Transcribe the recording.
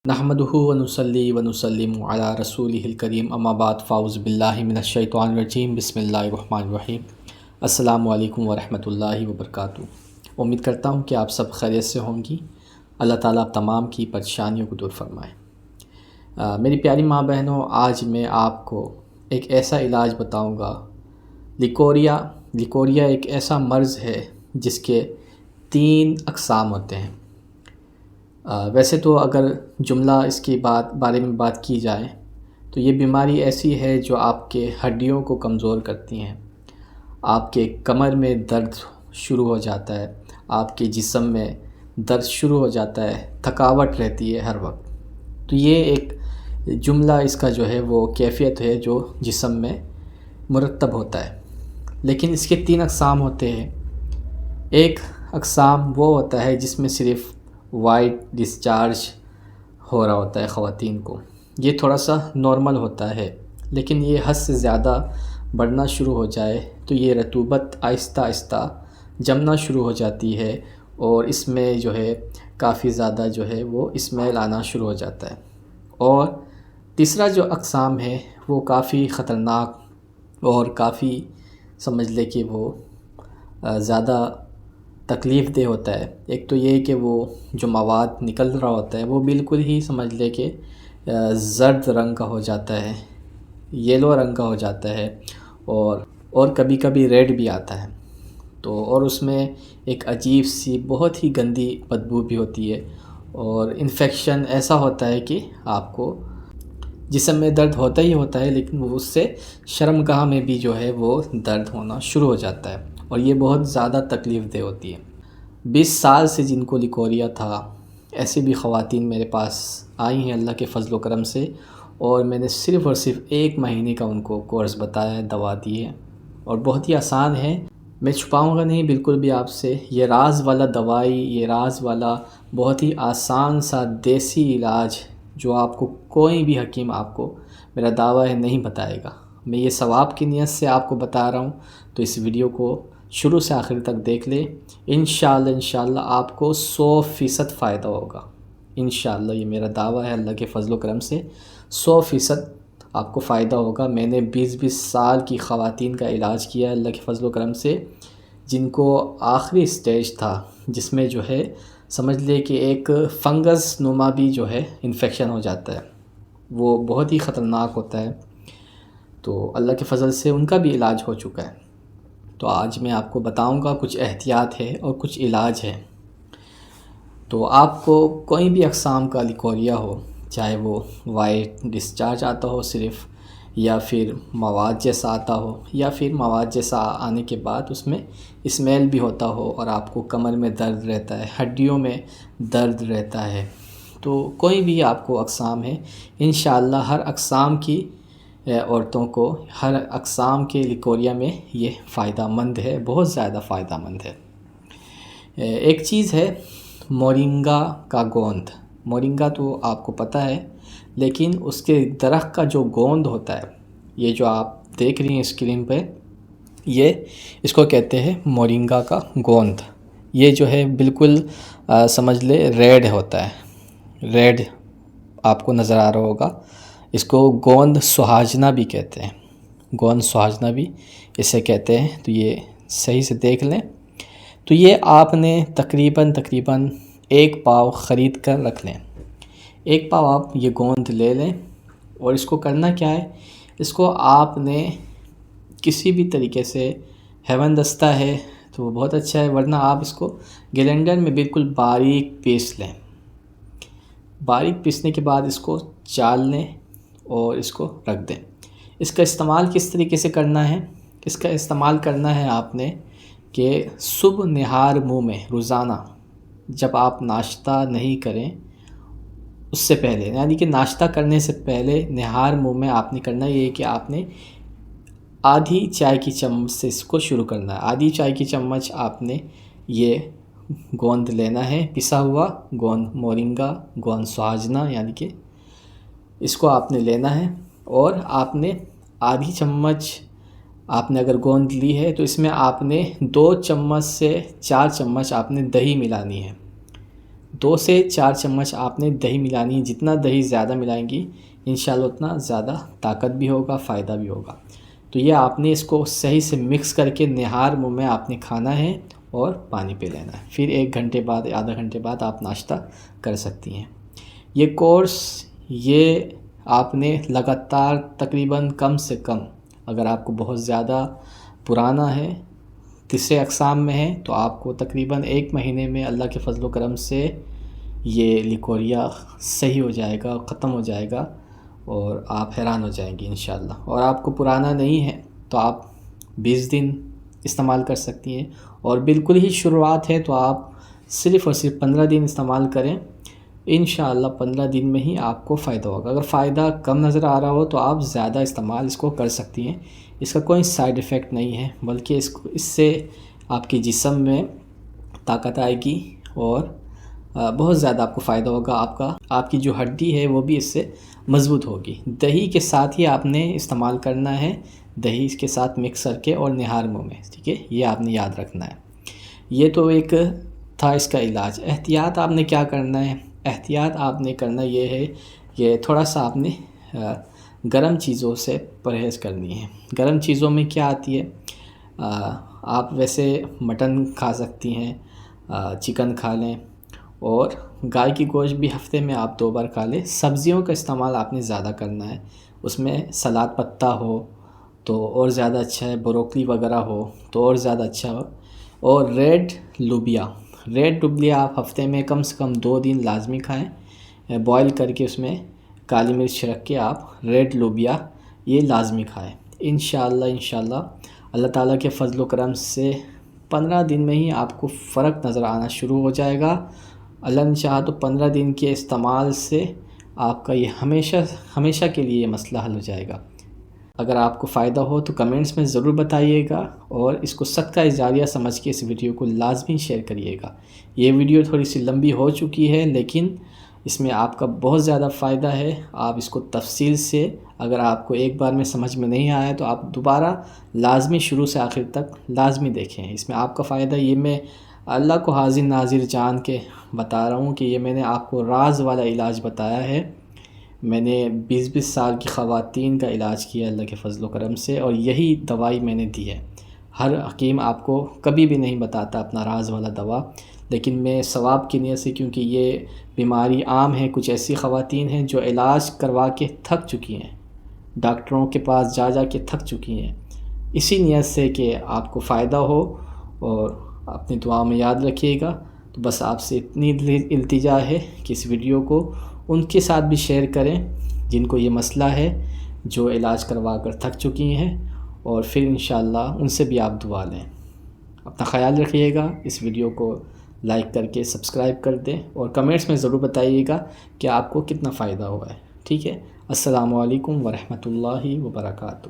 نحمدہ ونصلی ونسلم علی رسولہ الکریم اما بعد فاعوذ باللہ من الشیطان الرجیم بسم اللہ الرحمن الرحیم السلام علیکم ورحمۃ اللہ وبرکاتہ۔ امید کرتا ہوں کہ آپ سب خیریت سے ہوں گی۔ اللہ تعالیٰ آپ تمام کی پریشانیوں کو دور فرمائے۔ میری پیاری ماں بہنوں، آج میں آپ کو ایک ایسا علاج بتاؤں گا۔ لیکوریا ایک ایسا مرض ہے جس کے 3 اقسام ہوتے ہیں۔ ویسے تو اگر جملہ اس کی بارے میں بات کی جائے تو یہ بیماری ایسی ہے جو آپ کے ہڈیوں کو کمزور کرتی ہیں، آپ کے کمر میں درد شروع ہو جاتا ہے، آپ کے جسم میں درد شروع ہو جاتا ہے، تھکاوٹ رہتی ہے ہر وقت۔ تو یہ ایک جملہ اس کا جو ہے وہ کیفیت ہے جو جسم میں مرتب ہوتا ہے۔ لیکن اس کے 3 اقسام ہوتے ہیں۔ ایک اقسام وہ ہوتا ہے جس میں صرف وائٹ ڈسچارج ہو رہا ہوتا ہے خواتین کو، یہ تھوڑا سا نارمل ہوتا ہے، لیکن یہ حد سے زیادہ بڑھنا شروع ہو جائے تو یہ رطوبت آہستہ آہستہ جمنا شروع ہو جاتی ہے اور اس میں جو ہے کافی زیادہ جو ہے وہ اسمیل آنا شروع ہو جاتا ہے۔ اور تیسرا جو اقسام ہے وہ کافی خطرناک اور کافی سمجھ لے کہ وہ زیادہ تکلیف دہ ہوتا ہے۔ ایک تو یہ کہ وہ جو مواد نکل رہا ہوتا ہے وہ بالکل ہی سمجھ لے کہ زرد رنگ کا ہو جاتا ہے، یلو رنگ کا ہو جاتا ہے، اور کبھی کبھی ریڈ بھی آتا ہے۔ تو اور اس میں ایک عجیب سی بہت ہی گندی بدبو بھی ہوتی ہے، اور انفیکشن ایسا ہوتا ہے کہ آپ کو جسم میں درد ہوتا ہی ہوتا ہے، لیکن وہ اس سے شرمگاہ میں بھی جو ہے وہ درد ہونا شروع ہو جاتا ہے، اور یہ بہت زیادہ تکلیف دہ ہوتی ہے۔ 20 سال سے جن کو لیکوریا تھا، ایسے بھی خواتین میرے پاس آئی ہیں اللہ کے فضل و کرم سے، اور میں نے صرف اور صرف 1 مہینے کا ان کو کورس بتایا ہے، دوا دی ہے، اور بہت ہی آسان ہے۔ میں چھپاؤں گا نہیں بالکل بھی آپ سے، یہ راز والا دوائی، یہ راز والا بہت ہی آسان سا دیسی علاج جو آپ کو کوئی بھی حکیم آپ کو میرا دعویٰ ہے نہیں بتائے گا۔ میں یہ ثواب کی نیت سے آپ کو بتا رہا ہوں، تو اس ویڈیو کو شروع سے آخر تک دیکھ لیں۔ انشاءاللہ آپ کو 100% فائدہ ہوگا۔ انشاءاللہ یہ میرا دعویٰ ہے اللہ کے فضل و کرم سے، 100% آپ کو فائدہ ہوگا۔ میں نے 20 سال کی خواتین کا علاج کیا ہے اللہ کے فضل و کرم سے، جن کو آخری سٹیج تھا، جس میں جو ہے سمجھ لے کہ ایک فنگس نما بھی جو ہے انفیکشن ہو جاتا ہے، وہ بہت ہی خطرناک ہوتا ہے۔ تو اللہ کے فضل سے ان کا بھی علاج ہو چکا ہے۔ تو آج میں آپ کو بتاؤں گا کچھ احتیاط ہے اور کچھ علاج ہے۔ تو آپ کو کوئی بھی اقسام کا لیکوریا ہو، چاہے وہ وائٹ ڈسچارج آتا ہو صرف، یا پھر مواد جیسا آتا ہو، یا پھر مواد جیسا آنے کے بعد اس میں اسمیل بھی ہوتا ہو، اور آپ کو کمر میں درد رہتا ہے، ہڈیوں میں درد رہتا ہے، تو کوئی بھی آپ کو اقسام ہے، انشاءاللہ ہر اقسام کی عورتوں کو، ہر اقسام کے لیکوریا میں یہ فائدہ مند ہے، بہت زیادہ فائدہ مند ہے۔ ایک چیز ہے مورنگا کا گوند۔ مورنگا تو آپ کو پتہ ہے، لیکن اس کے درخت کا جو گوند ہوتا ہے، یہ جو آپ دیکھ رہی ہیں اسکرین پہ، یہ اس کو کہتے ہیں مورنگا کا گوند۔ یہ جو ہے بالکل سمجھ لے ریڈ ہوتا ہے، ریڈ آپ کو نظر آ رہا ہوگا۔ اس کو گوند سہاجنا بھی کہتے ہیں، گوند سہاجنا بھی اسے کہتے ہیں۔ تو یہ صحیح سے دیکھ لیں۔ تو یہ آپ نے تقریباً 1 پاؤ خرید کر رکھ لیں۔ 1 پاؤ آپ یہ گوند لے لیں، اور اس کو کرنا کیا ہے، اس کو آپ نے کسی بھی طریقے سے، ہیون دستہ ہے تو وہ بہت اچھا ہے، ورنہ آپ اس کو گلینڈر میں بالکل باریک پیس لیں۔ باریک پیسنے کے بعد اس کو چال لیں اور اس کو رکھ دیں۔ اس کا استعمال کس طریقے سے کرنا ہے؟ اس کا استعمال کرنا ہے آپ نے کہ صبح نہار منہ میں روزانہ، جب آپ ناشتہ نہیں کریں اس سے پہلے، یعنی کہ ناشتہ کرنے سے پہلے نہار منہ میں آپ نے کرنا یہ کہ آپ نے آدھی چائے کی چمچ سے اس کو شروع کرنا ہے۔ آدھی چائے کی چمچ آپ نے یہ گوند لینا ہے، پسا ہوا گوند مورنگا، گوند سہاجنا، یعنی کہ اس کو آپ نے لینا ہے، اور آپ نے آدھی چمچ آپ نے اگر گوند لی ہے تو اس میں آپ نے 2 چمچ سے 4 چمچ آپ نے دہی ملانی ہے۔ 2 سے 4 چمچ آپ نے دہی ملانی ہے۔ جتنا دہی زیادہ ملائیں گی انشاءاللہ اتنا زیادہ طاقت بھی ہوگا، فائدہ بھی ہوگا۔ تو یہ آپ نے اس کو صحیح سے مکس کر کے نہار منہ میں آپ نے کھانا ہے اور پانی پی لینا ہے۔ پھر 1 گھنٹے بعد، آدھا گھنٹے بعد آپ ناشتہ کر سکتی ہیں۔ یہ کورس یہ آپ نے لگاتار تقریباً کم سے کم، اگر آپ کو بہت زیادہ پرانا ہے، تیسرے اقسام میں ہے، تو آپ کو تقریباً 1 مہینے میں اللہ کے فضل و کرم سے یہ لیکوریا صحیح ہو جائے گا، ختم ہو جائے گا، اور آپ حیران ہو جائیں گے انشاءاللہ۔ اور آپ کو پرانا نہیں ہے تو آپ 20 دن استعمال کر سکتی ہیں، اور بالکل ہی شروعات ہے تو آپ صرف اور صرف 15 دن استعمال کریں، انشاءاللہ 15 دن میں ہی آپ کو فائدہ ہوگا۔ اگر فائدہ کم نظر آ رہا ہو تو آپ زیادہ استعمال اس کو کر سکتی ہیں۔ اس کا کوئی سائیڈ ایفیکٹ نہیں ہے، بلکہ اس سے آپ کے جسم میں طاقت آئے گی اور بہت زیادہ آپ کو فائدہ ہوگا۔ آپ کی جو ہڈی ہے وہ بھی اس سے مضبوط ہوگی۔ دہی کے ساتھ ہی آپ نے استعمال کرنا ہے، دہی کے ساتھ مکس کر کے اور نہار منہ میں، ٹھیک ہے، یہ آپ نے یاد رکھنا ہے۔ یہ تو ایک تھا اس کا علاج۔ احتیاط آپ نے کیا کرنا ہے؟ احتیاط آپ نے کرنا یہ ہے کہ تھوڑا سا آپ نے گرم چیزوں سے پرہیز کرنی ہے۔ گرم چیزوں میں کیا آتی ہے؟ آپ ویسے مٹن کھا سکتی ہیں، چکن کھا لیں، اور گائے کی گوشت بھی ہفتے میں آپ 2 بار کھا لیں۔ سبزیوں کا استعمال آپ نے زیادہ کرنا ہے، اس میں سلاد پتہ ہو تو اور زیادہ اچھا ہے، بروکلی وغیرہ ہو تو اور زیادہ اچھا ہو، اور ریڈ لوبیا آپ ہفتے میں کم سے کم 2 دن لازمی کھائیں، بوائل کر کے اس میں کالی مرچ رکھ کے آپ ریڈ لوبیا یہ لازمی کھائیں۔ انشاءاللہ اللہ تعالیٰ کے فضل و کرم سے 15 دن میں ہی آپ کو فرق نظر آنا شروع ہو جائے گا۔ اللہ نے چاہا تو 15 دن کے استعمال سے آپ کا یہ ہمیشہ کے لیے یہ مسئلہ حل ہو جائے گا۔ اگر آپ کو فائدہ ہو تو کمنٹس میں ضرور بتائیے گا، اور اس کو صدقہ جاریہ سمجھ کے اس ویڈیو کو لازمی شیئر کریے گا۔ یہ ویڈیو تھوڑی سی لمبی ہو چکی ہے، لیکن اس میں آپ کا بہت زیادہ فائدہ ہے۔ آپ اس کو تفصیل سے، اگر آپ کو ایک بار میں سمجھ میں نہیں آیا تو آپ دوبارہ لازمی شروع سے آخر تک لازمی دیکھیں، اس میں آپ کا فائدہ۔ یہ میں اللہ کو حاضر ناظر جان کے بتا رہا ہوں کہ یہ میں نے آپ کو راز والا علاج بتایا ہے۔ میں نے 20 سال کی خواتین کا علاج کیا اللہ کے فضل و کرم سے، اور یہی دوائی میں نے دی ہے۔ ہر حکیم آپ کو کبھی بھی نہیں بتاتا اپنا راز والا دوا، لیکن میں ثواب کی نیت سے، کیونکہ یہ بیماری عام ہے، کچھ ایسی خواتین ہیں جو علاج کروا کے تھک چکی ہیں، ڈاکٹروں کے پاس جا کے تھک چکی ہیں، اسی نیت سے کہ آپ کو فائدہ ہو، اور اپنی دعا میں یاد رکھیے گا۔ تو بس آپ سے اتنی التجا ہے کہ اس ویڈیو کو ان کے ساتھ بھی شیئر کریں جن کو یہ مسئلہ ہے، جو علاج کروا کر تھک چکی ہیں، اور پھر انشاءاللہ ان سے بھی آپ دعا لیں۔ اپنا خیال رکھیے گا، اس ویڈیو کو لائک کر کے سبسکرائب کر دیں، اور کمنٹس میں ضرور بتائیے گا کہ آپ کو کتنا فائدہ ہوا ہے، ٹھیک ہے۔ السلام علیکم ورحمۃ اللہ وبرکاتہ۔